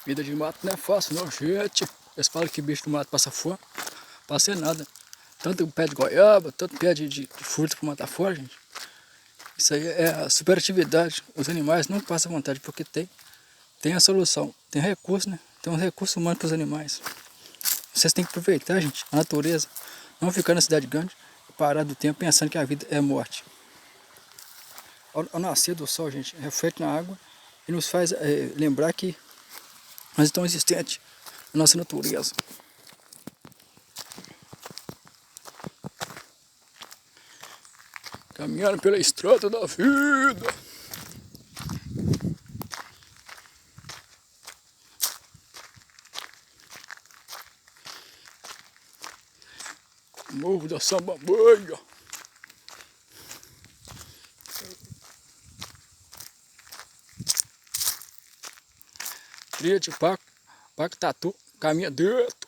Vida de mato não é fácil não, gente. Eles falam que bicho do mato passa fome, passa nada. Tanto pé de goiaba, tanto pé de fruta para matar fora, gente. Isso aí é a superatividade. Os animais não passam vontade porque tem a solução. Tem recurso, né? Tem um recurso humano para os animais. Vocês têm que aproveitar, gente, a natureza. Não ficar na cidade grande, parar do tempo pensando que a vida é morte. Ao nascer do sol, gente, reflete na água e nos faz lembrar que nós estamos existentes na nossa natureza. Caminhando pela estrada da vida. Morro da Samambaia. Trilha de Paco Tatu, caminha dentro.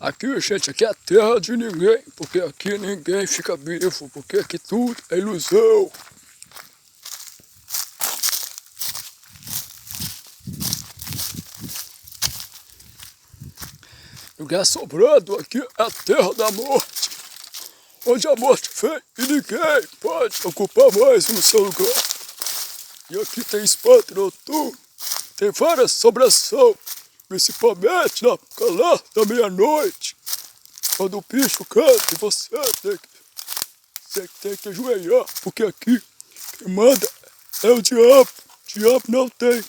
Aqui, gente, aqui é a terra de ninguém, porque aqui ninguém fica vivo, porque aqui tudo é ilusão. Lugar sobrando, aqui é a terra da morte, onde a morte vem e ninguém pode ocupar mais o seu lugar. E aqui tem espanto noturno, tem várias assombrações, principalmente na época lá da meia-noite, quando o bicho canta e você tem que ajoelhar, porque aqui quem manda é o diabo. O diabo não tem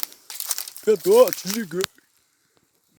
piedade de ninguém.